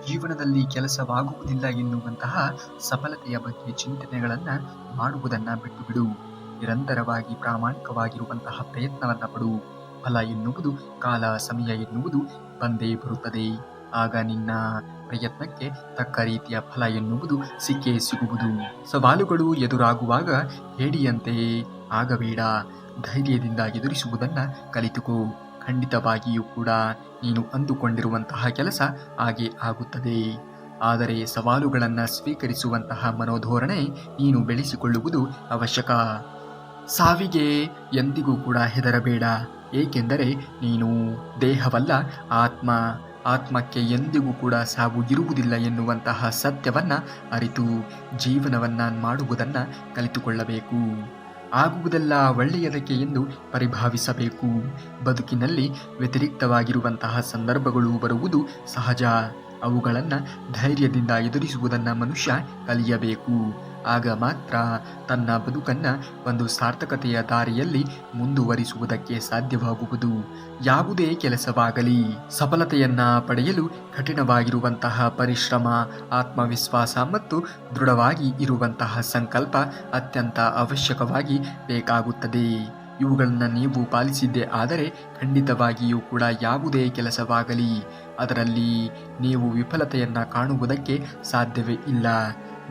ಜೀವನದಲ್ಲಿ ಕೆಲಸವಾಗುವುದಿಲ್ಲ ಎನ್ನುವಂತಹ ಸಫಲತೆಯ ಬಗ್ಗೆ ಚಿಂತನೆಗಳನ್ನು ಮಾಡುವುದನ್ನು ಬಿಟ್ಟು ಬಿಡು. ನಿರಂತರವಾಗಿ ಪ್ರಾಮಾಣಿಕವಾಗಿರುವಂತಹ ಪ್ರಯತ್ನವನ್ನ ಪಡು. ಫಲ ಎನ್ನುವುದು ಕಾಲ ಸಮಯ ಎನ್ನುವುದು ಬಂದೇ ಬರುತ್ತದೆ. ಆಗ ನಿನ್ನ ಪ್ರಯತ್ನಕ್ಕೆ ತಕ್ಕ ರೀತಿಯ ಫಲ ಎನ್ನುವುದು ಸಿಕ್ಕೇ ಸಿಗುವುದು. ಸವಾಲುಗಳು ಎದುರಾಗುವಾಗ ಹೇಡಿಯಂತೆ ಆಗಬೇಡ. ಧೈರ್ಯದಿಂದ ಎದುರಿಸುವುದನ್ನ ಕಲಿತುಕೋ. ಖಂಡಿತವಾಗಿಯೂ ಕೂಡ ನೀನು ಅಂದುಕೊಂಡಿರುವಂತಹ ಕೆಲಸ ಹಾಗೆ ಆಗುತ್ತದೆ. ಆದರೆ ಸವಾಲುಗಳನ್ನು ಸ್ವೀಕರಿಸುವಂತಹ ಮನೋಧೋರಣೆ ನೀನು ಬೆಳೆಸಿಕೊಳ್ಳುವುದು ಅವಶ್ಯಕ. ಸಾವಿಗೆ ಎಂದಿಗೂ ಕೂಡ ಹೆದರಬೇಡ. ಏಕೆಂದರೆ ನೀನು ದೇಹವಲ್ಲ, ಆತ್ಮ. ಆತ್ಮಕ್ಕೆ ಎಂದಿಗೂ ಕೂಡ ಸಾವು ಇರುವುದಿಲ್ಲ ಎನ್ನುವಂತಹ ಸತ್ಯವನ್ನ ಅರಿತು ಜೀವನವನ್ನ ಮಾಡುವುದನ್ನು ಕಲಿತುಕೊಳ್ಳಬೇಕು. ಆಗುವುದೆಲ್ಲ ಒಳ್ಳೆಯದಕ್ಕೆ ಎಂದು ಪರಿಭಾವಿಸಬೇಕು. ಬದುಕಿನಲ್ಲಿ ವ್ಯತಿರಿಕ್ತವಾಗಿರುವಂತಹ ಸಂದರ್ಭಗಳು ಬರುವುದು ಸಹಜ. ಅವುಗಳನ್ನು ಧೈರ್ಯದಿಂದ ಎದುರಿಸುವುದನ್ನು ಮನುಷ್ಯ ಕಲಿಯಬೇಕು. ಆಗ ಮಾತ್ರ ತನ್ನ ಬದುಕನ್ನು ಒಂದು ಸಾರ್ಥಕತೆಯ ದಾರಿಯಲ್ಲಿ ಮುಂದುವರಿಸುವುದಕ್ಕೆ ಸಾಧ್ಯವಾಗುವುದು. ಯಾವುದೇ ಕೆಲಸವಾಗಲಿ ಸಫಲತೆಯನ್ನ ಪಡೆಯಲು ಕಠಿಣವಾಗಿರುವಂತಹ ಪರಿಶ್ರಮ, ಆತ್ಮವಿಶ್ವಾಸ ಮತ್ತು ದೃಢವಾಗಿ ಇರುವಂತಹ ಸಂಕಲ್ಪ ಅತ್ಯಂತ ಅವಶ್ಯಕವಾಗಿ ಬೇಕಾಗುತ್ತದೆ. ಇವುಗಳನ್ನು ನೀವು ಪಾಲಿಸಿದ್ದೇ ಆದರೆ ಖಂಡಿತವಾಗಿಯೂ ಕೂಡ ಯಾವುದೇ ಕೆಲಸವಾಗಲಿ ಅದರಲ್ಲಿ ನೀವು ವಿಫಲತೆಯನ್ನು ಕಾಣುವುದಕ್ಕೆ ಸಾಧ್ಯವೇ ಇಲ್ಲ.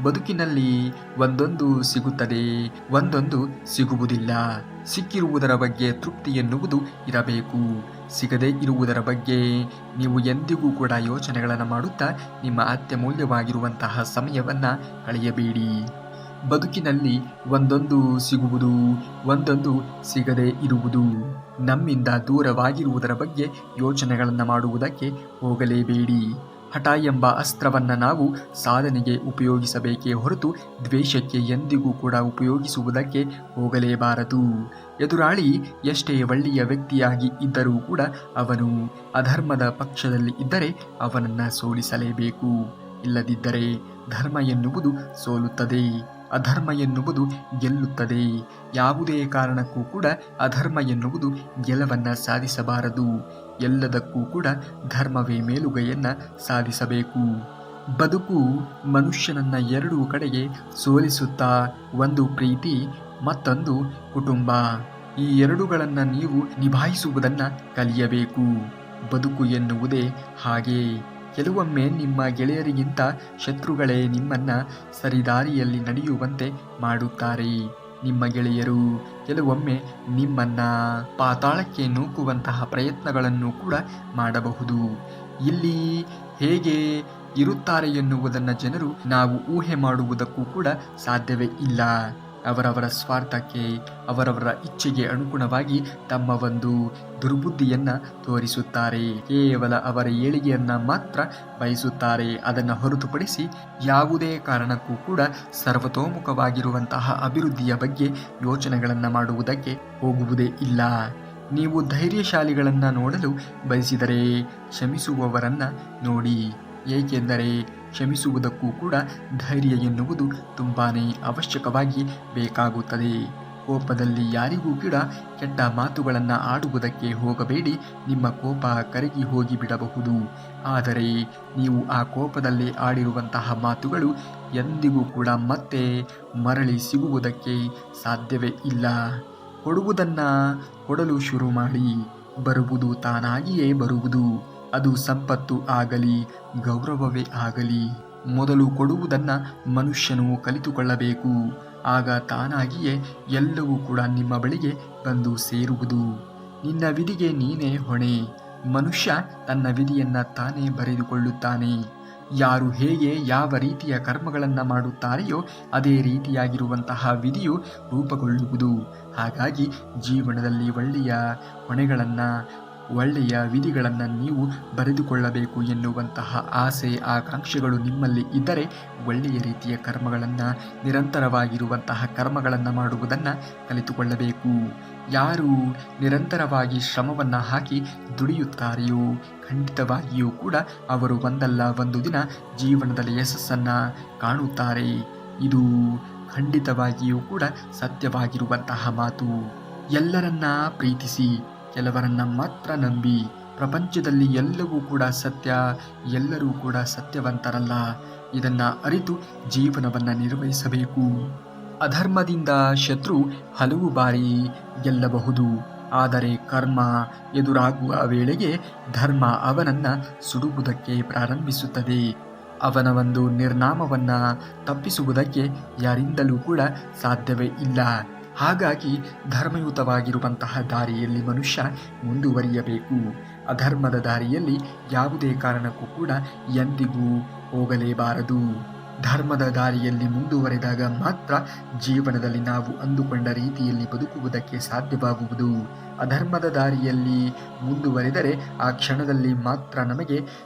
ಬದುಕಿನಲ್ಲಿ ಒಂದೊಂದು ಸಿಗುತ್ತದೆ, ಒಂದೊಂದು ಸಿಗುವುದಿಲ್ಲ. ಸಿಕ್ಕಿರುವುದರ ಬಗ್ಗೆ ತೃಪ್ತಿ ಎನ್ನುವುದು ಇರಬೇಕು. ಸಿಗದೇ ಇರುವುದರ ಬಗ್ಗೆ ನೀವು ಎಂದಿಗೂ ಕೂಡ ಯೋಚನೆಗಳನ್ನು ಮಾಡುತ್ತಾ ನಿಮ್ಮ ಅತ್ಯಮೂಲ್ಯವಾಗಿರುವಂತಹ ಸಮಯವನ್ನು ಕಳೆಯಬೇಡಿ. ಬದುಕಿನಲ್ಲಿ ಒಂದೊಂದು ಸಿಗುವುದು, ಒಂದೊಂದು ಸಿಗದೇ ಇರುವುದು. ನಮ್ಮಿಂದ ದೂರವಾಗಿರುವುದರ ಬಗ್ಗೆ ಯೋಚನೆಗಳನ್ನು ಮಾಡುವುದಕ್ಕೆ ಹೋಗಲೇಬೇಡಿ. ಹಠ ಎಂಬ ಅಸ್ತ್ರವನ್ನು ನಾವು ಸಾಧನೆಗೆ ಉಪಯೋಗಿಸಬೇಕೇ ಹೊರತು ದ್ವೇಷಕ್ಕೆ ಎಂದಿಗೂ ಕೂಡ ಉಪಯೋಗಿಸುವುದಕ್ಕೆ ಹೋಗಲೇಬಾರದು. ಎದುರಾಳಿ ಎಷ್ಟೇ ಒಳ್ಳೆಯ ವ್ಯಕ್ತಿಯಾಗಿ ಇದ್ದರೂ ಕೂಡ ಅವನು ಅಧರ್ಮದ ಪಕ್ಷದಲ್ಲಿ ಇದ್ದರೆ ಅವನನ್ನು ಸೋಲಿಸಲೇಬೇಕು. ಇಲ್ಲದಿದ್ದರೆ ಧರ್ಮ ಎನ್ನುವುದು ಸೋಲುತ್ತದೆ, ಅಧರ್ಮ ಎನ್ನುವುದು ಗೆಲ್ಲುತ್ತದೆ. ಯಾವುದೇ ಕಾರಣಕ್ಕೂ ಕೂಡ ಅಧರ್ಮ ಎನ್ನುವುದು ಗೆಲುವನ್ನು ಸಾಧಿಸಬಾರದು. ಎಲ್ಲದಕ್ಕೂ ಕೂಡ ಧರ್ಮವೇ ಮೇಲುಗೈಯನ್ನು ಸಾಧಿಸಬೇಕು. ಬದುಕು ಮನುಷ್ಯನನ್ನ ಎರಡೂ ಕಡೆಗೆ ಸೋಲಿಸುತ್ತಾ, ಒಂದು ಪ್ರೀತಿ, ಮತ್ತೊಂದು ಕುಟುಂಬ. ಈ ಎರಡುಗಳನ್ನು ನೀವು ನಿಭಾಯಿಸುವುದನ್ನು ಕಲಿಯಬೇಕು. ಬದುಕು ಎನ್ನುವುದೇ ಹಾಗೆ. ಕೆಲವೊಮ್ಮೆ ನಿಮ್ಮ ಗೆಳೆಯರಿಗಿಂತ ಶತ್ರುಗಳೇ ನಿಮ್ಮನ್ನ ಸರಿದಾರಿಯಲ್ಲಿ ನಡೆಯುವಂತೆ ಮಾಡುತ್ತಾರೆ. ನಿಮ್ಮ ಗೆಳೆಯರು ಕೆಲವೊಮ್ಮೆ ನಿಮ್ಮನ್ನ ಪಾತಾಳಕ್ಕೆ ನೂಕುವಂತಹ ಪ್ರಯತ್ನಗಳನ್ನು ಕೂಡ ಮಾಡಬಹುದು. ಇಲ್ಲಿ ಹೇಗೆ ಇರುತ್ತಾರೆ ಎನ್ನುವುದನ್ನು ಜನರು ನಾವು ಊಹೆ ಮಾಡುವುದಕ್ಕೂ ಕೂಡ ಸಾಧ್ಯವೇ ಇಲ್ಲ. ಅವರವರ ಸ್ವಾರ್ಥಕ್ಕೆ, ಅವರವರ ಇಚ್ಛೆಗೆ ಅನುಗುಣವಾಗಿ ತಮ್ಮ ಒಂದು ದುರ್ಬುದ್ಧಿಯನ್ನು ತೋರಿಸುತ್ತಾರೆ. ಕೇವಲ ಅವರ ಏಳಿಗೆಯನ್ನು ಮಾತ್ರ ಬಯಸುತ್ತಾರೆ. ಅದನ್ನು ಹೊರತುಪಡಿಸಿ ಯಾವುದೇ ಕಾರಣಕ್ಕೂ ಕೂಡ ಸರ್ವತೋಮುಖವಾಗಿರುವಂತಹ ಅಭಿವೃದ್ಧಿಯ ಬಗ್ಗೆ ಯೋಚನೆಗಳನ್ನು ಮಾಡುವುದಕ್ಕೆ ಹೋಗುವುದೇ ಇಲ್ಲ. ನೀವು ಧೈರ್ಯಶಾಲಿಗಳನ್ನು ನೋಡಲು ಬಯಸಿದರೆ ಕ್ಷಮಿಸುವವರನ್ನು ನೋಡಿ. ಏಕೆಂದರೆ ಕ್ಷಮಿಸುವುದಕ್ಕೂ ಕೂಡ ಧೈರ್ಯ ಎನ್ನುವುದು ತುಂಬಾನೇ ಅವಶ್ಯಕವಾಗಿ ಬೇಕಾಗುತ್ತದೆ. ಕೋಪದಲ್ಲಿ ಯಾರಿಗೂ ಕೂಡ ಕೆಟ್ಟ ಮಾತುಗಳನ್ನು ಆಡುವುದಕ್ಕೆ ಹೋಗಬೇಡಿ. ನಿಮ್ಮ ಕೋಪ ಕರಗಿ ಹೋಗಿ ಬಿಡಬಹುದು. ಆದರೆ ನೀವು ಆ ಕೋಪದಲ್ಲಿ ಆಡಿರುವಂತಹ ಮಾತುಗಳು ಎಂದಿಗೂ ಕೂಡ ಮತ್ತೆ ಮರಳಿ ಸಿಗುವುದಕ್ಕೆ ಸಾಧ್ಯವೇ ಇಲ್ಲ. ಕೊಡುವುದನ್ನು ಕೊಡಲು ಶುರು ಮಾಡಿ, ಬರುವುದು ತಾನಾಗಿಯೇ ಬರುವುದು. ಅದು ಸಂಪತ್ತು ಆಗಲಿ, ಗೌರವವೇ ಆಗಲಿ, ಮೊದಲು ಕೊಡುವುದನ್ನು ಮನುಷ್ಯನು ಕಲಿತುಕೊಳ್ಳಬೇಕು. ಆಗ ತಾನಾಗಿಯೇ ಎಲ್ಲವೂ ಕೂಡ ನಿಮ್ಮ ಬಳಿಗೆ ಬಂದು ಸೇರುವುದು. ನಿನ್ನ ವಿಧಿಗೆ ನೀನೇ ಹೊಣೆ. ಮನುಷ್ಯ ತನ್ನ ವಿಧಿಯನ್ನು ತಾನೇ ಬರೆದುಕೊಳ್ಳುತ್ತಾನೆ. ಯಾರು ಹೇಗೆ ಯಾವ ರೀತಿಯ ಕರ್ಮಗಳನ್ನು ಮಾಡುತ್ತಾರೆಯೋ ಅದೇ ರೀತಿಯಾಗಿರುವಂತಹ ವಿಧಿಯು ರೂಪುಗೊಳ್ಳುವುದು. ಹಾಗಾಗಿ ಜೀವನದಲ್ಲಿ ಒಳ್ಳೆಯ ಹೊಣೆಗಳನ್ನು, ಒಳ್ಳೆಯ ವಿಧಿಗಳನ್ನು ನೀವು ಬರೆದುಕೊಳ್ಳಬೇಕು ಎನ್ನುವಂತಹ ಆಸೆ, ಆಕಾಂಕ್ಷೆಗಳು ನಿಮ್ಮಲ್ಲಿ ಇದ್ದರೆ ಒಳ್ಳೆಯ ರೀತಿಯ ಕರ್ಮಗಳನ್ನು, ನಿರಂತರವಾಗಿರುವಂತಹ ಕರ್ಮಗಳನ್ನು ಮಾಡುವುದನ್ನು ಕಲಿತುಕೊಳ್ಳಬೇಕು. ಯಾರು ನಿರಂತರವಾಗಿ ಶ್ರಮವನ್ನು ಹಾಕಿ ದುಡಿಯುತ್ತಾರೆಯೋ ಖಂಡಿತವಾಗಿಯೂ ಕೂಡ ಅವರು ಒಂದಲ್ಲ ಒಂದು ದಿನ ಜೀವನದಲ್ಲಿ ಯಶಸ್ಸನ್ನು ಕಾಣುತ್ತಾರೆ. ಇದು ಖಂಡಿತವಾಗಿಯೂ ಕೂಡ ಸತ್ಯವಾಗಿರುವಂತಹ ಮಾತು. ಎಲ್ಲರನ್ನ ಪ್ರೀತಿಸಿ, ಕೆಲವರನ್ನ ಮಾತ್ರ ನಂಬಿ. ಪ್ರಪಂಚದಲ್ಲಿ ಎಲ್ಲವೂ ಕೂಡ ಸತ್ಯ, ಎಲ್ಲರೂ ಕೂಡ ಸತ್ಯವಂತರಲ್ಲ. ಇದನ್ನ ಅರಿತು ಜೀವನವನ್ನು ನಿರ್ವಹಿಸಬೇಕು. ಅಧರ್ಮದಿಂದ ಶತ್ರು ಹಲವು ಬಾರಿ ಗೆಲ್ಲಬಹುದು, ಆದರೆ ಕರ್ಮ ಎದುರಾಗುವ ವೇಳೆಗೆ ಧರ್ಮ ಅವನನ್ನ ಸುಡುವುದಕ್ಕೆ ಪ್ರಾರಂಭಿಸುತ್ತದೆ. ಅವನ ಒಂದು ನಿರ್ನಾಮವನ್ನ ತಪ್ಪಿಸುವುದಕ್ಕೆ ಯಾರಿಂದಲೂ ಕೂಡ ಸಾಧ್ಯವೇ ಇಲ್ಲ. ಹಾಗಾಗಿ ಧರ್ಮಯುತವಾಗಿರುವಂತಹ ದಾರಿಯಲ್ಲಿ ಮನುಷ್ಯ ಮುಂದುವರಿಯಬೇಕು. ಅಧರ್ಮದ ದಾರಿಯಲ್ಲಿ ಯಾವುದೇ ಕಾರಣಕ್ಕೂ ಕೂಡ ಎಂದಿಗೂ ಹೋಗಲೇಬಾರದು. ಧರ್ಮದ ದಾರಿಯಲ್ಲಿ ಮುಂದುವರೆದಾಗ ಮಾತ್ರ ಜೀವನದಲ್ಲಿ ನಾವು ಅಂದುಕೊಂಡ ರೀತಿಯಲ್ಲಿ ಬದುಕುವುದಕ್ಕೆ ಸಾಧ್ಯವಾಗುವುದು. ಅಧರ್ಮದ ದಾರಿಯಲ್ಲಿ ಮುಂದುವರೆದರೆ ಆ ಕ್ಷಣದಲ್ಲಿ ಮಾತ್ರ ನಮಗೆ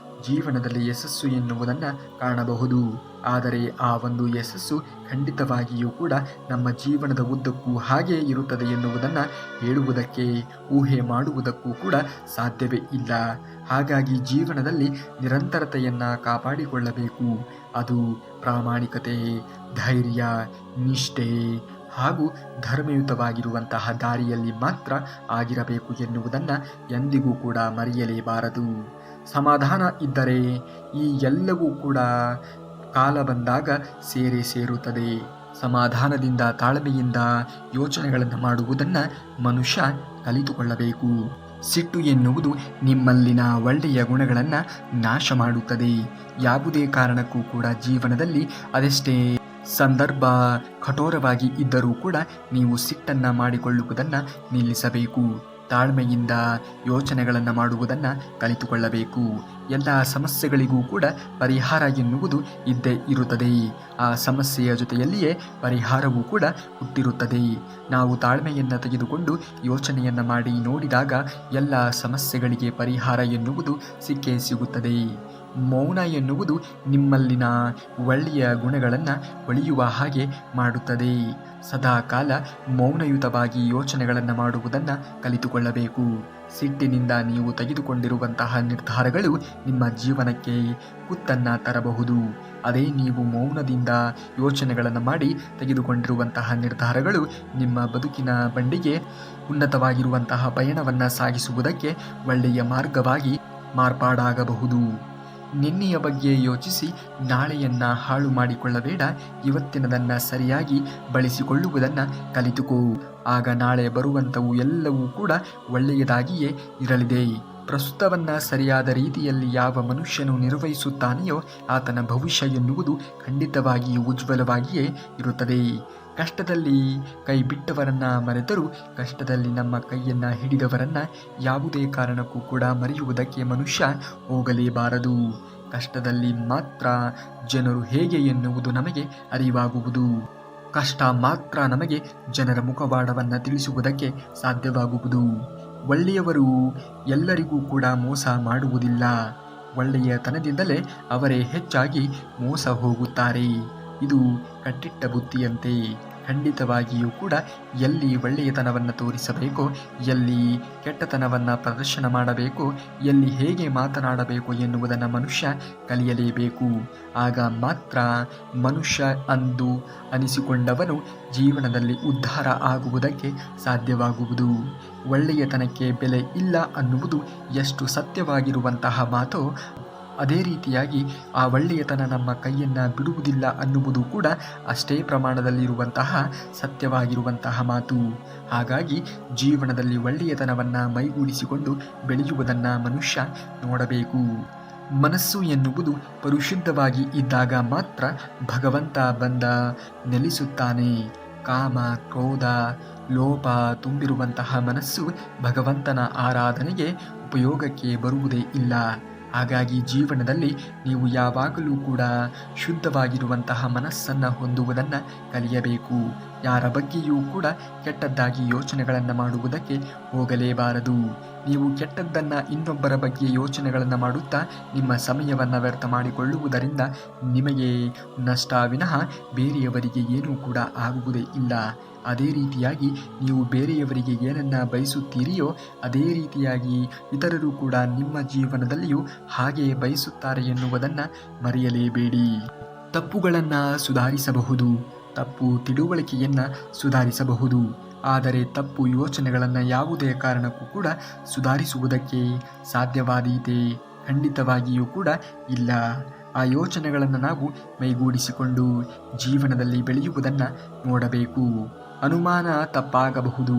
ಜೀವನದಲ್ಲಿ ಯಶಸ್ಸು ಎನ್ನುವುದನ್ನು ಕಾಣಬಹುದು. ಆದರೆ ಆ ಒಂದು ಯಶಸ್ಸು ಖಂಡಿತವಾಗಿಯೂ ಕೂಡ ನಮ್ಮ ಜೀವನದ ಉದ್ದಕ್ಕೂ ಹಾಗೇ ಇರುತ್ತದೆ ಎನ್ನುವುದನ್ನು ಹೇಳುವುದಕ್ಕೆ, ಊಹೆ ಮಾಡುವುದಕ್ಕೂ ಕೂಡ ಸಾಧ್ಯವೇ ಇಲ್ಲ. ಹಾಗಾಗಿ ಜೀವನದಲ್ಲಿ ನಿರಂತರತೆಯನ್ನು ಕಾಪಾಡಿಕೊಳ್ಳಬೇಕು. ಅದು ಪ್ರಾಮಾಣಿಕತೆ, ಧೈರ್ಯ, ನಿಷ್ಠೆ ಹಾಗೂ ಧರ್ಮಯುತವಾಗಿರುವಂತಹ ದಾರಿಯಲ್ಲಿ ಮಾತ್ರ ಆಗಿರಬೇಕು ಎನ್ನುವುದನ್ನು ಎಂದಿಗೂ ಕೂಡ ಮರೆಯಲೇಬಾರದು. ಸಮಾಧಾನ ಇದ್ದರೆ ಈ ಎಲ್ಲವೂ ಕೂಡ ಕಾಲ ಬಂದಾಗ ಸೇರುತ್ತದೆ. ಸಮಾಧಾನದಿಂದ, ತಾಳ್ಮೆಯಿಂದ ಯೋಚನೆಗಳನ್ನು ಮಾಡುವುದನ್ನು ಮನುಷ್ಯ ಕಲಿತುಕೊಳ್ಳಬೇಕು. ಸಿಟ್ಟು ಎನ್ನುವುದು ನಿಮ್ಮಲ್ಲಿನ ಒಳ್ಳೆಯ ಗುಣಗಳನ್ನು ನಾಶ ಮಾಡುತ್ತದೆ. ಯಾವುದೇ ಕಾರಣಕ್ಕೂ ಕೂಡ ಜೀವನದಲ್ಲಿ ಅದೆಷ್ಟೇ ಸಂದರ್ಭ ಕಠೋರವಾಗಿ ಇದ್ದರೂ ಕೂಡ ನೀವು ಸಿಟ್ಟನ್ನು ಮಾಡಿಕೊಳ್ಳುವುದನ್ನು ನಿಲ್ಲಿಸಬೇಕು. ತಾಳ್ಮೆಯಿಂದ ಯೋಚನೆಗಳನ್ನು ಮಾಡುವುದನ್ನು ಕಲಿತುಕೊಳ್ಳಬೇಕು. ಎಲ್ಲ ಸಮಸ್ಯೆಗಳಿಗೂ ಕೂಡ ಪರಿಹಾರ ಎನ್ನುವುದು ಇದ್ದೇ ಇರುತ್ತದೆ. ಆ ಸಮಸ್ಯೆಯ ಜೊತೆಯಲ್ಲಿಯೇ ಪರಿಹಾರವೂ ಕೂಡ ಹುಟ್ಟಿರುತ್ತದೆ. ನಾವು ತಾಳ್ಮೆಯನ್ನು ತೆಗೆದುಕೊಂಡು ಯೋಚನೆಯನ್ನು ಮಾಡಿ ನೋಡಿದಾಗ ಎಲ್ಲ ಸಮಸ್ಯೆಗಳಿಗೆ ಪರಿಹಾರ ಎನ್ನುವುದು ಸಿಕ್ಕೇ ಸಿಗುತ್ತದೆ. ಮೌನ ಎನ್ನುವುದು ನಿಮ್ಮಲ್ಲಿನ ಒಳ್ಳೆಯ ಗುಣಗಳನ್ನು ಒಳೆಯುವ ಹಾಗೆ ಮಾಡುತ್ತದೆ. ಸದಾ ಕಾಲ ಮೌನಯುತವಾಗಿ ಯೋಚನೆಗಳನ್ನು ಮಾಡುವುದನ್ನು ಕಲಿತುಕೊಳ್ಳಬೇಕು. ಸಿಟ್ಟಿನಿಂದ ನೀವು ತೆಗೆದುಕೊಂಡಿರುವಂತಹ ನಿರ್ಧಾರಗಳು ನಿಮ್ಮ ಜೀವನಕ್ಕೆ ಕುತ್ತನ್ನು ತರಬಹುದು. ಅದೇ ನೀವು ಮೌನದಿಂದ ಯೋಚನೆಗಳನ್ನು ಮಾಡಿ ತೆಗೆದುಕೊಂಡಿರುವಂತಹ ನಿರ್ಧಾರಗಳು ನಿಮ್ಮ ಬದುಕಿನ ಬಂಡಿಗೆ ಉನ್ನತವಾಗಿರುವಂತಹ ಪಯಣವನ್ನು ಸಾಗಿಸುವುದಕ್ಕೆ ಒಳ್ಳೆಯ ಮಾರ್ಗವಾಗಿ ಮಾರ್ಪಾಡಾಗಬಹುದು. ನಿನ್ನೆಯ ಬಗ್ಗೆ ಯೋಚಿಸಿ ನಾಳೆಯನ್ನು ಹಾಳು ಮಾಡಿಕೊಳ್ಳಬೇಡ. ಇವತ್ತಿನದನ್ನು ಸರಿಯಾಗಿ ಬಳಸಿಕೊಳ್ಳುವುದನ್ನು ಕಲಿತುಕೋ. ಆಗ ನಾಳೆ ಬರುವಂಥವು ಎಲ್ಲವೂ ಕೂಡ ಒಳ್ಳೆಯದಾಗಿಯೇ ಇರಲಿದೆ. ಪ್ರಸ್ತುತವನ್ನು ಸರಿಯಾದ ರೀತಿಯಲ್ಲಿ ಯಾವ ಮನುಷ್ಯನು ನಿರ್ವಹಿಸುತ್ತಾನೆಯೋ ಆತನ ಭವಿಷ್ಯ ಎನ್ನುವುದು ಖಂಡಿತವಾಗಿಯೂ ಉಜ್ವಲವಾಗಿಯೇ ಇರುತ್ತದೆ. ಕಷ್ಟದಲ್ಲಿ ಕೈ ಬಿಟ್ಟವರನ್ನು ಮರೆತರೂ ಕಷ್ಟದಲ್ಲಿ ನಮ್ಮ ಕೈಯನ್ನು ಹಿಡಿದವರನ್ನು ಯಾವುದೇ ಕಾರಣಕ್ಕೂ ಕೂಡ ಮರೆಯುವುದಕ್ಕೆ ಮನುಷ್ಯ ಹೋಗಲೇಬಾರದು. ಕಷ್ಟದಲ್ಲಿ ಮಾತ್ರ ಜನರು ಹೇಗೆ ಎನ್ನುವುದು ನಮಗೆ ಅರಿವಾಗುವುದು. ಕಷ್ಟ ಮಾತ್ರ ನಮಗೆ ಜನರ ಮುಖವಾಡವನ್ನು ತಿಳಿಸುವುದಕ್ಕೆ ಸಾಧ್ಯವಾಗುವುದು. ಒಳ್ಳೆಯವರು ಎಲ್ಲರಿಗೂ ಕೂಡ ಮೋಸ ಮಾಡುವುದಿಲ್ಲ. ಒಳ್ಳೆಯತನದಿಂದಲೇ ಅವರೇ ಹೆಚ್ಚಾಗಿ ಮೋಸ ಹೋಗುತ್ತಾರೆ. ಇದು ಕಟ್ಟಿಟ್ಟ ಬುತ್ತಿಯಂತೆ. ಖಂಡಿತವಾಗಿಯೂ ಕೂಡ ಎಲ್ಲಿ ಒಳ್ಳೆಯತನವನ್ನು ತೋರಿಸಬೇಕೋ, ಎಲ್ಲಿ ಕೆಟ್ಟತನವನ್ನು ಪ್ರದರ್ಶನ ಮಾಡಬೇಕೋ, ಎಲ್ಲಿ ಹೇಗೆ ಮಾತನಾಡಬೇಕು ಎನ್ನುವುದನ್ನು ಮನುಷ್ಯ ಕಲಿಯಲೇಬೇಕು. ಆಗ ಮಾತ್ರ ಮನುಷ್ಯ ಅಂದು ಅನಿಸಿಕೊಂಡವನು ಜೀವನದಲ್ಲಿ ಉದ್ಧಾರ ಆಗುವುದಕ್ಕೆ ಸಾಧ್ಯವಾಗುವುದು. ಒಳ್ಳೆಯತನಕ್ಕೆ ಬೆಲೆ ಇಲ್ಲ ಅನ್ನುವುದು ಎಷ್ಟು ಸತ್ಯವಾಗಿರುವಂತಹ ಮಾತೋ, ಅದೇ ರೀತಿಯಾಗಿ ಆ ಒಳ್ಳೆಯತನ ನಮ್ಮ ಕೈಯನ್ನು ಬಿಡುವುದಿಲ್ಲ ಅನ್ನುವುದು ಕೂಡ ಅಷ್ಟೇ ಪ್ರಮಾಣದಲ್ಲಿರುವಂತಹ ಸತ್ಯವಾಗಿರುವಂತಹ ಮಾತು. ಹಾಗಾಗಿ ಜೀವನದಲ್ಲಿ ಒಳ್ಳೆಯತನವನ್ನು ಮೈಗೂಡಿಸಿಕೊಂಡು ಬೆಳೆಯುವುದನ್ನು ಮನುಷ್ಯ ನೋಡಬೇಕು. ಮನಸ್ಸು ಎನ್ನುವುದು ಪರಿಶುದ್ಧವಾಗಿ ಇದ್ದಾಗ ಮಾತ್ರ ಭಗವಂತ ಬಂದ ನೆಲೆಸುತ್ತಾನೆ. ಕಾಮ, ಕ್ರೋಧ, ಲೋಪ ತುಂಬಿರುವಂತಹ ಮನಸ್ಸು ಭಗವಂತನ ಆರಾಧನೆಗೆ ಉಪಯೋಗಕ್ಕೆ ಬರುವುದೇ ಇಲ್ಲ. ಹಾಗಾಗಿ ಜೀವನದಲ್ಲಿ ನೀವು ಯಾವಾಗಲೂ ಕೂಡ ಶುದ್ಧವಾಗಿರುವಂತಹ ಮನಸ್ಸನ್ನು ಹೊಂದುವುದನ್ನು ಕಲಿಯಬೇಕು. ಯಾರ ಬಗ್ಗೆಯೂ ಕೂಡ ಕೆಟ್ಟದ್ದಾಗಿ ಯೋಚನೆಗಳನ್ನು ಮಾಡುವುದಕ್ಕೆ ಹೋಗಲೇಬಾರದು. ನೀವು ಕೆಟ್ಟದ್ದನ್ನು ಇನ್ನೊಬ್ಬರ ಬಗ್ಗೆ ಯೋಚನೆಗಳನ್ನು ಮಾಡುತ್ತಾ ನಿಮ್ಮ ಸಮಯವನ್ನು ವ್ಯರ್ಥ ಮಾಡಿಕೊಳ್ಳುವುದರಿಂದ ನಿಮಗೆ ನಷ್ಟ ವಿನಃ ಬೇರೆಯವರಿಗೆ ಏನೂ ಕೂಡ ಆಗುವುದೇ ಇಲ್ಲ. ಅದೇ ರೀತಿಯಾಗಿ ನೀವು ಬೇರೆಯವರಿಗೆ ಏನನ್ನು ಬಯಸುತ್ತೀರಿಯೋ ಅದೇ ರೀತಿಯಾಗಿ ಇತರರು ಕೂಡ ನಿಮ್ಮ ಜೀವನದಲ್ಲಿಯೂ ಹಾಗೆ ಬಯಸುತ್ತಾರೆ ಎನ್ನುವುದನ್ನು ಮರೆಯಲೇಬೇಡಿ. ತಪ್ಪುಗಳನ್ನು ಸುಧಾರಿಸಬಹುದು, ತಪ್ಪು ತಿಳುವಳಿಕೆಯನ್ನು ಸುಧಾರಿಸಬಹುದು, ಆದರೆ ತಪ್ಪು ಯೋಚನೆಗಳನ್ನು ಯಾವುದೇ ಕಾರಣಕ್ಕೂ ಕೂಡ ಸುಧಾರಿಸುವುದಕ್ಕೆ ಸಾಧ್ಯವಾದೀತೆ? ಖಂಡಿತವಾಗಿಯೂ ಕೂಡ ಇಲ್ಲ. ಆ ಯೋಚನೆಗಳನ್ನು ನಾವು ಮೈಗೂಡಿಸಿಕೊಂಡು ಜೀವನದಲ್ಲಿ ಬೆಳೆಯುವುದನ್ನು ನೋಡಬೇಕು. ಅನುಮಾನ ತಪ್ಪಾಗಬಹುದು,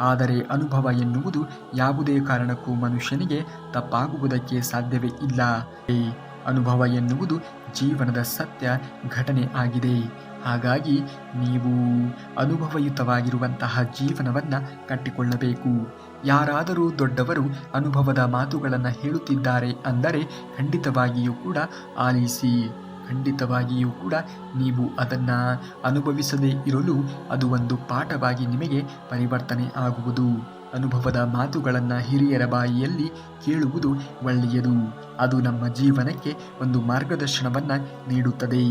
ಆದರೆ ಅನುಭವ ಎನ್ನುವುದು ಯಾವುದೇ ಕಾರಣಕ್ಕೂ ಮನುಷ್ಯನಿಗೆ ತಪ್ಪಾಗುವುದಕ್ಕೆ ಸಾಧ್ಯವೇ ಇಲ್ಲ. ಅನುಭವ ಎನ್ನುವುದು ಜೀವನದ ಸತ್ಯ ಘಟನೆ ಆಗಿದೆ. ಹಾಗಾಗಿ ನೀವು ಅನುಭವಯುತವಾಗಿರುವಂತಹ ಜೀವನವನ್ನು ಕಟ್ಟಿಕೊಳ್ಳಬೇಕು. ಯಾರಾದರೂ ದೊಡ್ಡವರು ಅನುಭವದ ಮಾತುಗಳನ್ನು ಹೇಳುತ್ತಿದ್ದಾರೆ ಅಂದರೆ ಖಂಡಿತವಾಗಿಯೂ ಕೂಡ ಆಲಿಸಿ. ಖಂಡಿತವಾಗಿಯೂ ಕೂಡ ನೀವು ಅದನ್ನು ಅನುಭವಿಸದೇ ಇರಲು ಅದು ಒಂದು ಪಾಠವಾಗಿ ನಿಮಗೆ ಪರಿವರ್ತನೆ ಆಗುವುದು. ಅನುಭವದ ಮಾತುಗಳನ್ನು ಹಿರಿಯರ ಬಾಯಿಯಲ್ಲಿ ಕೇಳುವುದು ಒಳ್ಳೆಯದು. ಅದು ನಮ್ಮ ಜೀವನಕ್ಕೆ ಒಂದು ಮಾರ್ಗದರ್ಶನವನ್ನು ನೀಡುತ್ತದೆ.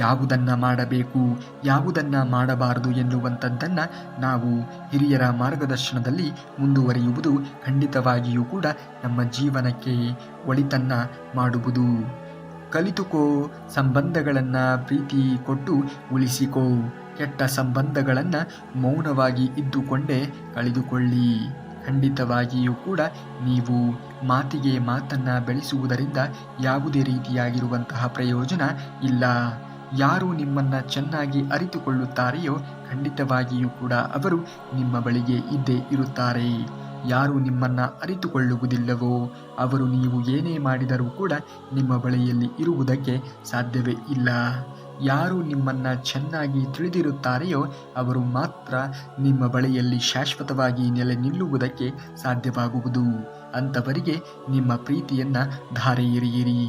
ಯಾವುದನ್ನು ಮಾಡಬೇಕು, ಯಾವುದನ್ನು ಮಾಡಬಾರದು ಎನ್ನುವಂಥದ್ದನ್ನು ನಾವು ಹಿರಿಯರ ಮಾರ್ಗದರ್ಶನದಲ್ಲಿ ಮುಂದುವರಿಯುವುದು ಖಂಡಿತವಾಗಿಯೂ ಕೂಡ ನಮ್ಮ ಜೀವನಕ್ಕೆ ಒಳಿತನ್ನು ಮಾಡುವುದು. ಕಲಿತುಕೋ, ಸಂಬಂಧಗಳನ್ನು ಪ್ರೀತಿ ಕೊಟ್ಟು ಉಳಿಸಿಕೋ. ಕೆಟ್ಟ ಸಂಬಂಧಗಳನ್ನು ಮೌನವಾಗಿ ಇದ್ದುಕೊಂಡೇ ಕಳೆದುಕೊಳ್ಳಿ. ಖಂಡಿತವಾಗಿಯೂ ಕೂಡ ನೀವು ಮಾತಿಗೆ ಮಾತನ್ನು ಬೆಳೆಸುವುದರಿಂದ ಯಾವುದೇ ರೀತಿಯಾಗಿರುವಂತಹ ಪ್ರಯೋಜನ ಇಲ್ಲ. ಯಾರು ನಿಮ್ಮನ್ನು ಚೆನ್ನಾಗಿ ಅರಿತುಕೊಳ್ಳುತ್ತಾರೆಯೋ ಖಂಡಿತವಾಗಿಯೂ ಕೂಡ ಅವರು ನಿಮ್ಮ ಬಳಿಗೆ ಇದ್ದೇ ಇರುತ್ತಾರೆ. ಯಾರು ನಿಮ್ಮನ್ನು ಅರಿತುಕೊಳ್ಳುವುದಿಲ್ಲವೋ ಅವರು ನೀವು ಏನೇ ಮಾಡಿದರೂ ಕೂಡ ನಿಮ್ಮ ಬಳಿಯಲ್ಲಿ ಇರುವುದಕ್ಕೆ ಸಾಧ್ಯವೇ ಇಲ್ಲ. ಯಾರು ನಿಮ್ಮನ್ನು ಚೆನ್ನಾಗಿ ತಿಳಿದಿರುತ್ತಾರೆಯೋ ಅವರು ಮಾತ್ರ ನಿಮ್ಮ ಬಳಿಯಲ್ಲಿ ಶಾಶ್ವತವಾಗಿ ನೆಲೆ ನಿಲ್ಲುವುದಕ್ಕೆ ಸಾಧ್ಯವಾಗುವುದು. ಅಂಥವರಿಗೆ ನಿಮ್ಮ ಪ್ರೀತಿಯನ್ನು ಧಾರೆ ಎರೆಯಿರಿ.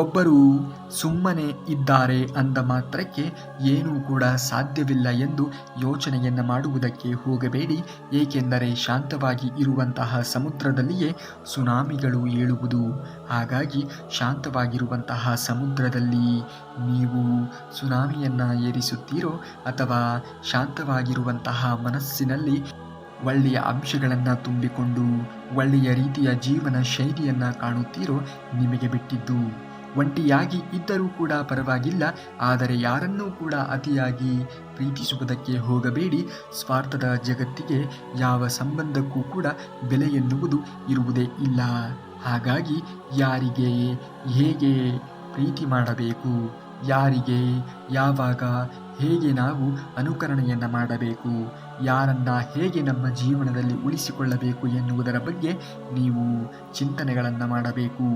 ಒಬ್ಬರು ಸುಮ್ಮನೆ ಇದ್ದಾರೆ ಅಂದ ಮಾತ್ರಕ್ಕೆ ಏನೂ ಕೂಡ ಸಾಧ್ಯವಿಲ್ಲ ಎಂದು ಯೋಚನೆಯನ್ನು ಮಾಡುವುದಕ್ಕೆ ಹೋಗಬೇಡಿ. ಏಕೆಂದರೆ ಶಾಂತವಾಗಿ ಇರುವಂತಹ ಸಮುದ್ರದಲ್ಲಿಯೇ ಸುನಾಮಿಗಳು ಏಳುವುದು. ಹಾಗಾಗಿ ಶಾಂತವಾಗಿರುವಂತಹ ಸಮುದ್ರದಲ್ಲಿ ನೀವು ಸುನಾಮಿಯನ್ನು ಏರಿಸುತ್ತೀರೋ ಅಥವಾ ಶಾಂತವಾಗಿರುವಂತಹ ಮನಸ್ಸಿನಲ್ಲಿ ಒಳ್ಳೆಯ ಅಂಶಗಳನ್ನು ತುಂಬಿಕೊಂಡು ಒಳ್ಳೆಯ ರೀತಿಯ ಜೀವನ ಶೈಲಿಯನ್ನು ಕಾಣುತ್ತೀರೋ ನಿಮಗೆ ಬಿಟ್ಟಿದ್ದು. ಒಂಟಿಯಾಗಿ ಇದ್ದರೂ ಕೂಡ ಪರವಾಗಿಲ್ಲ, ಆದರೆ ಯಾರನ್ನೂ ಕೂಡ ಅತಿಯಾಗಿ ಪ್ರೀತಿಸುವುದಕ್ಕೆ ಹೋಗಬೇಡಿ. ಸ್ವಾರ್ಥದ ಜಗತ್ತಿಗೆ ಯಾವ ಸಂಬಂಧಕ್ಕೂ ಕೂಡ ಬೆಲೆ ಎನ್ನುವುದು ಇರುವುದೇ ಇಲ್ಲ. ಹಾಗಾಗಿ ಯಾರಿಗೆ ಹೇಗೆ ಪ್ರೀತಿ ಮಾಡಬೇಕು, ಯಾರಿಗೆ ಯಾವಾಗ ಹೇಗೆ ನಾವು ಅನುಕರಣೆಯನ್ನು ಮಾಡಬೇಕು, ಯಾರನ್ನು ಹೇಗೆ ನಮ್ಮ ಜೀವನದಲ್ಲಿ ಉಳಿಸಿಕೊಳ್ಳಬೇಕು ಎನ್ನುವುದರ ಬಗ್ಗೆ ನೀವು ಚಿಂತನೆಗಳನ್ನು ಮಾಡಬೇಕು.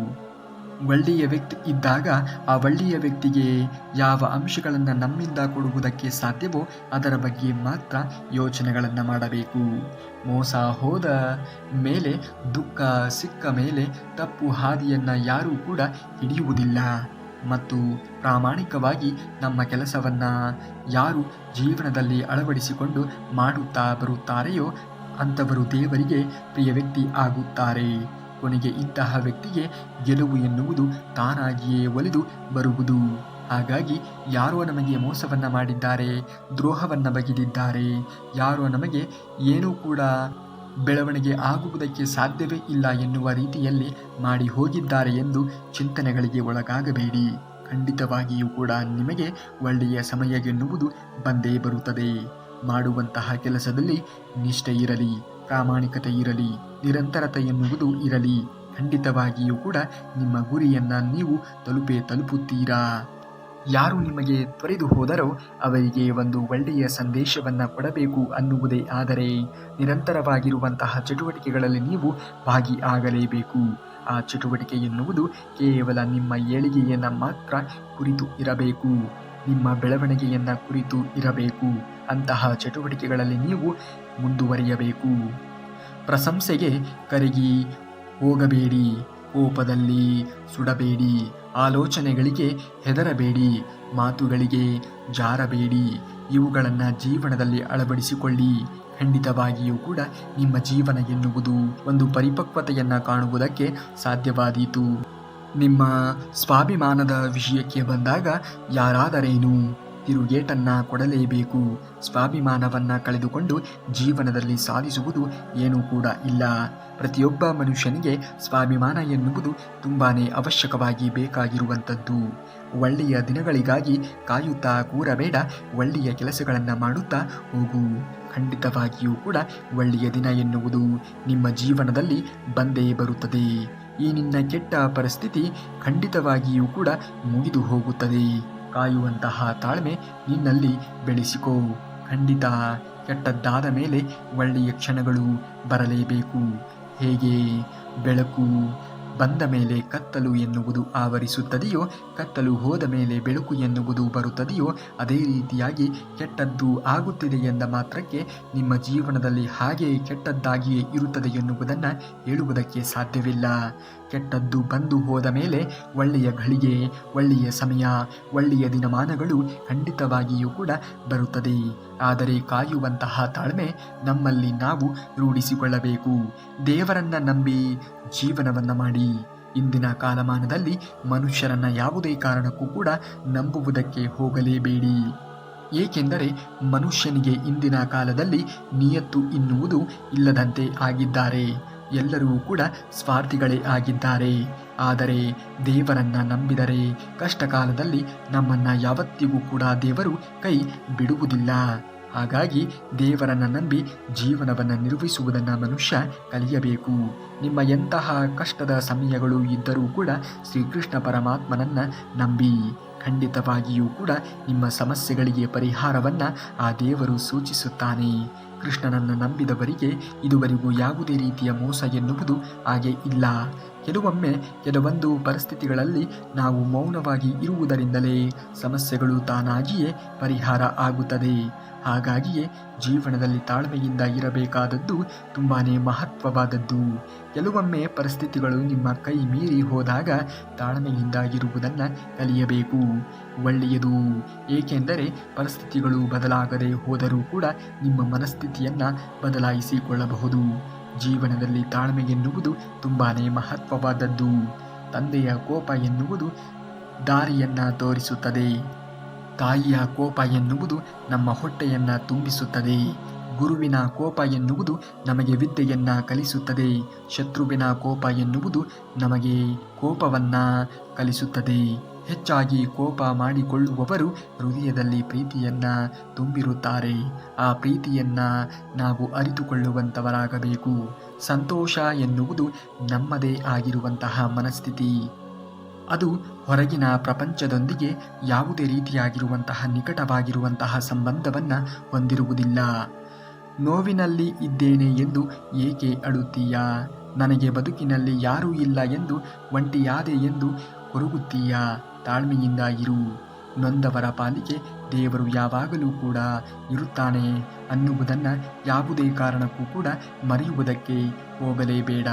ಒಳ್ಳೆಯ ವ್ಯಕ್ತಿ ಇದ್ದಾಗ ಆ ಒಳ್ಳೆಯ ವ್ಯಕ್ತಿಗೆ ಯಾವ ಅಂಶಗಳನ್ನು ನಮ್ಮಿಂದ ಕೊಡುವುದಕ್ಕೆ ಸಾಧ್ಯವೋ ಅದರ ಬಗ್ಗೆ ಮಾತ್ರ ಯೋಚನೆಗಳನ್ನು ಮಾಡಬೇಕು. ಮೋಸ ಹೋದ ಮೇಲೆ, ದುಃಖ ಸಿಕ್ಕ ಮೇಲೆ ತಪ್ಪು ಹಾದಿಯನ್ನು ಯಾರೂ ಕೂಡ ಹಿಡಿಯುವುದಿಲ್ಲ. ಮತ್ತು ಪ್ರಾಮಾಣಿಕವಾಗಿ ನಮ್ಮ ಕೆಲಸವನ್ನು ಯಾರು ಜೀವನದಲ್ಲಿ ಅಳವಡಿಸಿಕೊಂಡು ಮಾಡುತ್ತಾ ಬರುತ್ತಾರೆಯೋ ಅಂಥವರು ದೇವರಿಗೆ ಪ್ರಿಯ ವ್ಯಕ್ತಿ ಆಗುತ್ತಾರೆ. ಕೊನೆಗೆ ಇಂತಹ ವ್ಯಕ್ತಿಗೆ ಗೆಲುವು ಎನ್ನುವುದು ತಾನಾಗಿಯೇ ಒಲಿದು ಬರುವುದು. ಹಾಗಾಗಿ ಯಾರೋ ನಮಗೆ ಮೋಸವನ್ನು ಮಾಡಿದ್ದಾರೆ, ದ್ರೋಹವನ್ನು ಬಗೆದಿದ್ದಾರೆ, ಯಾರೋ ನಮಗೆ ಏನೂ ಕೂಡ ಬೆಳವಣಿಗೆ ಆಗುವುದಕ್ಕೆ ಸಾಧ್ಯವೇ ಇಲ್ಲ ಎನ್ನುವ ರೀತಿಯಲ್ಲಿ ಮಾಡಿ ಹೋಗಿದ್ದಾರೆ ಎಂದು ಚಿಂತನೆಗಳಿಗೆ ಒಳಗಾಗಬೇಡಿ. ಖಂಡಿತವಾಗಿಯೂ ಕೂಡ ನಿಮಗೆ ಒಳ್ಳೆಯ ಸಮಯ ಎನ್ನುವುದು ಬಂದೇ ಬರುತ್ತದೆ. ಮಾಡುವಂತಹ ಕೆಲಸದಲ್ಲಿ ನಿಷ್ಠೆ ಇರಲಿ, ಪ್ರಾಮಾಣಿಕತೆ ಇರಲಿ, ನಿರಂತರತೆ ಎನ್ನುವುದು ಇರಲಿ. ಖಂಡಿತವಾಗಿಯೂ ಕೂಡ ನಿಮ್ಮ ಗುರಿಯನ್ನು ನೀವು ತಲುಪುತ್ತೀರಾ. ಯಾರು ನಿಮಗೆ ತೊರೆದು ಹೋದರೋ ಅವರಿಗೆ ಒಂದು ಒಳ್ಳೆಯ ಸಂದೇಶವನ್ನು ಕೊಡಬೇಕು ಅನ್ನುವುದೇ ಆದರೆ ನಿರಂತರವಾಗಿರುವಂತಹ ಚಟುವಟಿಕೆಗಳಲ್ಲಿ ನೀವು ಭಾಗಿಯಾಗಲೇಬೇಕು. ಆ ಚಟುವಟಿಕೆ ಎನ್ನುವುದು ಕೇವಲ ನಿಮ್ಮ ಏಳಿಗೆಯನ್ನು ಮಾತ್ರ ಕುರಿತು ಇರಬೇಕು, ನಿಮ್ಮ ಬೆಳವಣಿಗೆಯನ್ನು ಕುರಿತು ಇರಬೇಕು. ಅಂತಹ ಚಟುವಟಿಕೆಗಳಲ್ಲಿ ನೀವು ಮುಂದುವರಿಯಬೇಕು. ಪ್ರಶಂಸೆಗೆ ಕರಗಿ ಹೋಗಬೇಡಿ, ಕೋಪದಲ್ಲಿ ಸುಡಬೇಡಿ, ಆಲೋಚನೆಗಳಿಗೆ ಹೆದರಬೇಡಿ, ಮಾತುಗಳಿಗೆ ಜಾರಬೇಡಿ. ಇವುಗಳನ್ನು ಜೀವನದಲ್ಲಿ ಅಳವಡಿಸಿಕೊಳ್ಳಿ. ಖಂಡಿತವಾಗಿಯೂ ಕೂಡ ನಿಮ್ಮ ಜೀವನ ಎನ್ನುವುದು ಒಂದು ಪರಿಪಕ್ವತೆಯನ್ನು ಕಾಣುವುದಕ್ಕೆ ಸಾಧ್ಯವಾದೀತು. ನಿಮ್ಮ ಸ್ವಾಭಿಮಾನದ ವಿಷಯಕ್ಕೆ ಬಂದಾಗ ಯಾರಾದರೇನು, ತಿರುಗೇಟನ್ನ ಕೊಡಲೇಬೇಕು. ಸ್ವಾಭಿಮಾನವನ್ನ ಕಳೆದುಕೊಂಡು ಜೀವನದಲ್ಲಿ ಸಾಧಿಸುವುದು ಏನೂ ಕೂಡ ಇಲ್ಲ. ಪ್ರತಿಯೊಬ್ಬ ಮನುಷ್ಯನಿಗೆ ಸ್ವಾಭಿಮಾನ ಎನ್ನುವುದು ತುಂಬಾನೇ ಅವಶ್ಯಕವಾಗಿ ಬೇಕಾಗಿರುವಂಥದ್ದು. ಒಳ್ಳೆಯ ದಿನಗಳಿಗಾಗಿ ಕಾಯುತ್ತಾ ಕೂರಬೇಡ, ಒಳ್ಳೆಯ ಕೆಲಸಗಳನ್ನು ಮಾಡುತ್ತಾ ಹೋಗು. ಖಂಡಿತವಾಗಿಯೂ ಕೂಡ ಒಳ್ಳೆಯ ದಿನ ಎನ್ನುವುದು ನಿಮ್ಮ ಜೀವನದಲ್ಲಿ ಬಂದೇ ಬರುತ್ತದೆ. ಈ ನಿನ್ನ ಕೆಟ್ಟ ಪರಿಸ್ಥಿತಿ ಖಂಡಿತವಾಗಿಯೂ ಕೂಡ ಮುಗಿದು ಹೋಗುತ್ತದೆ. ಕಾಯುವಂತಹ ತಾಳ್ಮೆ ನಿನ್ನಲ್ಲಿ ಬೆಳೆಸಿಕೋ. ಖಂಡಿತ ಕೆಟ್ಟದ್ದಾದ ಮೇಲೆ ಒಳ್ಳೆಯ ಕ್ಷಣಗಳು ಬರಲೇಬೇಕು. ಹೇಗೆ ಬೆಳಕು ಬಂದ ಮೇಲೆ ಕತ್ತಲು ಎನ್ನುವುದು ಆವರಿಸುತ್ತದೆಯೋ, ಕತ್ತಲು ಹೋದ ಮೇಲೆ ಬೆಳಕು ಎನ್ನುವುದು ಬರುತ್ತದೆಯೋ, ಅದೇ ರೀತಿಯಾಗಿ ಕೆಟ್ಟದ್ದು ಆಗುತ್ತಿದೆ ಎಂದ ಮಾತ್ರಕ್ಕೆ ನಿಮ್ಮ ಜೀವನದಲ್ಲಿ ಹಾಗೆ ಕೆಟ್ಟದ್ದಾಗಿಯೇ ಇರುತ್ತದೆ ಎನ್ನುವುದನ್ನು ಹೇಳುವುದಕ್ಕೆ ಸಾಧ್ಯವಿಲ್ಲ. ಕೆಟ್ಟದ್ದು ಬಂದು ಹೋದ ಮೇಲೆ ಒಳ್ಳೆಯ ಘಳಿಗೆ, ಒಳ್ಳೆಯ ಸಮಯ, ಒಳ್ಳೆಯ ದಿನಮಾನಗಳು ಖಂಡಿತವಾಗಿಯೂ ಕೂಡ ಬರುತ್ತದೆ. ಆದರೆ ಕಾಯುವಂತಹ ತಾಳ್ಮೆ ನಮ್ಮಲ್ಲಿ ನಾವು ರೂಢಿಸಿಕೊಳ್ಳಬೇಕು. ದೇವರನ್ನ ನಂಬಿ ಜೀವನವನ್ನ ಮಾಡಿ. ಇಂದಿನ ಕಾಲಮಾನದಲ್ಲಿ ಮನುಷ್ಯರನ್ನ ಯಾವುದೇ ಕಾರಣಕ್ಕೂ ಕೂಡ ನಂಬುವುದಕ್ಕೆ ಹೋಗಲೇಬೇಡಿ. ಏಕೆಂದರೆ ಮನುಷ್ಯನಿಗೆ ಇಂದಿನ ಕಾಲದಲ್ಲಿ ನಿಯತ್ತು ಎನ್ನುವುದು ಇಲ್ಲದಂತೆ ಆಗಿದ್ದಾರೆ. ಎಲ್ಲರೂ ಕೂಡ ಸ್ವಾರ್ಥಿಗಳೇ ಆಗಿದ್ದಾರೆ. ಆದರೆ ದೇವರನ್ನ ನಂಬಿದರೆ ಕಷ್ಟ ಕಾಲದಲ್ಲಿ ನಮ್ಮನ್ನ ಯಾವತ್ತಿಗೂ ಕೂಡ ದೇವರು ಕೈ ಬಿಡುವುದಿಲ್ಲ. ಹಾಗಾಗಿ ದೇವರನ್ನ ನಂಬಿ ಜೀವನವನ್ನು ನಿರ್ವಹಿಸುವುದನ್ನು ಮನುಷ್ಯ ಕಲಿಯಬೇಕು. ನಿಮ್ಮ ಎಂತಹ ಕಷ್ಟದ ಸಮಯಗಳು ಇದ್ದರೂ ಕೂಡ ಶ್ರೀಕೃಷ್ಣ ಪರಮಾತ್ಮನನ್ನ ನಂಬಿ. ಖಂಡಿತವಾಗಿಯೂ ಕೂಡ ನಿಮ್ಮ ಸಮಸ್ಯೆಗಳಿಗೆ ಪರಿಹಾರವನ್ನು ಆ ದೇವರು ಸೂಚಿಸುತ್ತಾನೆ. ಕೃಷ್ಣನನ್ನು ನಂಬಿದವರಿಗೆ ಇದುವರೆಗೂ ಯಾವುದೇ ರೀತಿಯ ಮೋಸ ಎನ್ನುವುದು ಹಾಗೆ ಇಲ್ಲ. ಕೆಲವೊಂದು ಪರಿಸ್ಥಿತಿಗಳಲ್ಲಿ ನಾವು ಮೌನವಾಗಿ ಇರುವುದರಿಂದಲೇ ಸಮಸ್ಯೆಗಳು ತಾನಾಗಿಯೇ ಪರಿಹಾರ ಆಗುತ್ತದೆ. ಹಾಗಾಗಿಯೇ ಜೀವನದಲ್ಲಿ ತಾಳ್ಮೆಯಿಂದ ಇರಬೇಕಾದದ್ದು ತುಂಬಾ ಮಹತ್ವವಾದದ್ದು. ಕೆಲವೊಮ್ಮೆ ಪರಿಸ್ಥಿತಿಗಳು ನಿಮ್ಮ ಕೈ ಮೀರಿ ಹೋದಾಗ ತಾಳ್ಮೆಯಿಂದ ಇರುವುದನ್ನು ಕಲಿಯಬೇಕು. ಒಳ್ಳೆಯದು. ಏಕೆಂದರೆ ಪರಿಸ್ಥಿತಿಗಳು ಬದಲಾಗದೆ ಹೋದರೂ ಕೂಡ ನಿಮ್ಮ ಮನಸ್ಥಿತಿಯನ್ನು ಬದಲಾಯಿಸಿಕೊಳ್ಳಬಹುದು. ಜೀವನದಲ್ಲಿ ತಾಳ್ಮೆ ಎನ್ನುವುದು ತುಂಬಾ ಮಹತ್ವವಾದದ್ದು. ತಂದೆಯ ಕೋಪ ಎನ್ನುವುದು ದಾರಿಯನ್ನು ತೋರಿಸುತ್ತದೆ. ತಾಯಿಯ ಕೋಪ ಎನ್ನುವುದು ನಮ್ಮ ಹೊಟ್ಟೆಯನ್ನು ತುಂಬಿಸುತ್ತದೆ. ಗುರುವಿನ ಕೋಪ ಎನ್ನುವುದು ನಮಗೆ ವಿದ್ಯೆಯನ್ನು ಕಲಿಸುತ್ತದೆ. ಶತ್ರುವಿನ ಕೋಪ ಎನ್ನುವುದು ನಮಗೆ ಕೋಪವನ್ನು ಕಲಿಸುತ್ತದೆ. ಹೆಚ್ಚಾಗಿ ಕೋಪ ಮಾಡಿಕೊಳ್ಳುವವರು ಹೃದಯದಲ್ಲಿ ಪ್ರೀತಿಯನ್ನು ತುಂಬಿರುತ್ತಾರೆ. ಆ ಪ್ರೀತಿಯನ್ನು ನಾವು ಅರಿತುಕೊಳ್ಳುವಂಥವರಾಗಬೇಕು. ಸಂತೋಷ ಎನ್ನುವುದು ನಮ್ಮದೇ ಆಗಿರುವಂತಹ ಮನಸ್ಥಿತಿ. ಅದು ಹೊರಗಿನ ಪ್ರಪಂಚದೊಂದಿಗೆ ಯಾವುದೇ ರೀತಿಯಾಗಿರುವಂತಹ ನಿಕಟವಾಗಿರುವಂತಹ ಸಂಬಂಧವನ್ನು ಹೊಂದಿರುವುದಿಲ್ಲ. ನೋವಿನಲ್ಲಿ ಇದ್ದೇನೆ ಎಂದು ಏಕೆ ಅಳುತ್ತೀಯಾ? ನನಗೆ ಬದುಕಿನಲ್ಲಿ ಯಾರೂ ಇಲ್ಲ ಎಂದು ಒಂಟಿಯಾದೆ ಎಂದು ಕೊರಗುತ್ತೀಯಾ? ತಾಳ್ಮೆಯಿಂದ ಇರು. ನೊಂದವರ ಪಾಲಿಗೆ ದೇವರು ಯಾವಾಗಲೂ ಕೂಡ ಇರುತ್ತಾನೆ ಅನ್ನುವುದನ್ನು ಯಾವುದೇ ಕಾರಣಕ್ಕೂ ಕೂಡ ಮರೆಯುವುದಕ್ಕೆ ಹೋಗಲೇಬೇಡ.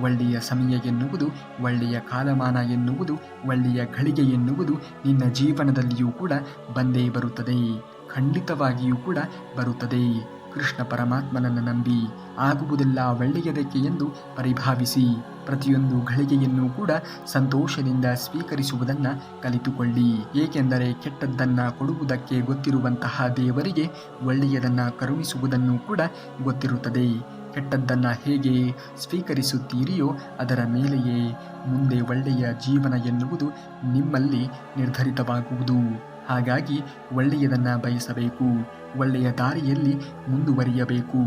ಒಳ್ಳೆಯ ಸಮಯ ಎನ್ನುವುದು, ಒಳ್ಳೆಯ ಕಾಲಮಾನ ಎನ್ನುವುದು, ಒಳ್ಳೆಯ ಘಳಿಗೆ ಎನ್ನುವುದು ನಿನ್ನ ಜೀವನದಲ್ಲಿಯೂ ಕೂಡ ಬಂದೇ ಬರುತ್ತದೆ. ಖಂಡಿತವಾಗಿಯೂ ಕೂಡ ಬರುತ್ತದೆ. ಕೃಷ್ಣ ಪರಮಾತ್ಮನನ್ನು ನಂಬಿ ಆಗುವುದೆಲ್ಲ ಒಳ್ಳೆಯದಕ್ಕೆ ಎಂದು ಪರಿಭಾವಿಸಿ ಪ್ರತಿಯೊಂದು ಘಳಿಗೆಯನ್ನು ಕೂಡ ಸಂತೋಷದಿಂದ ಸ್ವೀಕರಿಸುವುದನ್ನು ಕಲಿತುಕೊಳ್ಳಿ. ಏಕೆಂದರೆ ಕೆಟ್ಟದ್ದನ್ನು ಕೊಡುವುದಕ್ಕೆ ಗೊತ್ತಿರುವಂತಹ ದೇವರಿಗೆ ಒಳ್ಳೆಯದನ್ನು ಕರುಣಿಸುವುದನ್ನು ಕೂಡ ಗೊತ್ತಿರುತ್ತದೆ. ಕೆಟ್ಟದ್ದನ್ನು ಹೇಗೆ ಸ್ವೀಕರಿಸುತ್ತೀರಿಯೋ ಅದರ ಮೇಲೆಯೇ ಮುಂದೆ ಒಳ್ಳೆಯ ಜೀವನ ಎನ್ನುವುದು ನಿಮ್ಮಲ್ಲಿ ನಿರ್ಧರಿತವಾಗುವುದು. ಹಾಗಾಗಿ ಒಳ್ಳೆಯದನ್ನು ಬಯಸಬೇಕು. ಒಳ್ಳೆಯ ದಾರಿಯಲ್ಲಿ ಮುಂದುವರಿಯಬೇಕು.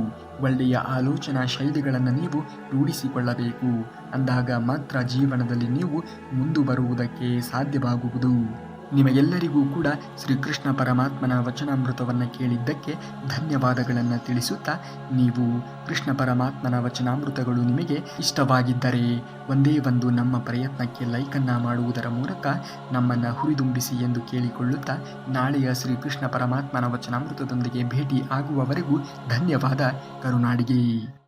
ಒಳ್ಳೆಯ ಆಲೋಚನಾ ಶೈಲಿಗಳನ್ನು ನೀವು ರೂಢಿಸಿಕೊಳ್ಳಬೇಕು. ಅಂದಾಗ ಮಾತ್ರ ಜೀವನದಲ್ಲಿ ನೀವು ಮುಂದುವರುವುದಕ್ಕೆ ಸಾಧ್ಯವಾಗುವುದು. ನಿಮಗೆಲ್ಲರಿಗೂ ಕೂಡ ಶ್ರೀಕೃಷ್ಣ ಪರಮಾತ್ಮನ ವಚನಾಮೃತವನ್ನು ಕೇಳಿದ್ದಕ್ಕೆ ಧನ್ಯವಾದಗಳನ್ನು ತಿಳಿಸುತ್ತಾ, ನೀವು ಕೃಷ್ಣ ಪರಮಾತ್ಮನ ವಚನಾಮೃತಗಳು ನಿಮಗೆ ಇಷ್ಟವಾಗಿದ್ದರೆ ಒಂದೇ ಒಂದು ನಮ್ಮ ಪ್ರಯತ್ನಕ್ಕೆ ಲೈಕನ್ನು ಮಾಡುವುದರ ಮೂಲಕ ನಮ್ಮನ್ನು ಹುರಿದುಂಬಿಸಿ ಎಂದು ಕೇಳಿಕೊಳ್ಳುತ್ತಾ, ನಾಳೆಯ ಶ್ರೀಕೃಷ್ಣ ಪರಮಾತ್ಮನ ವಚನಾಮೃತದೊಂದಿಗೆ ಭೇಟಿ ಆಗುವವರೆಗೂ ಧನ್ಯವಾದ. ಕರುನಾಡಿಗೆ.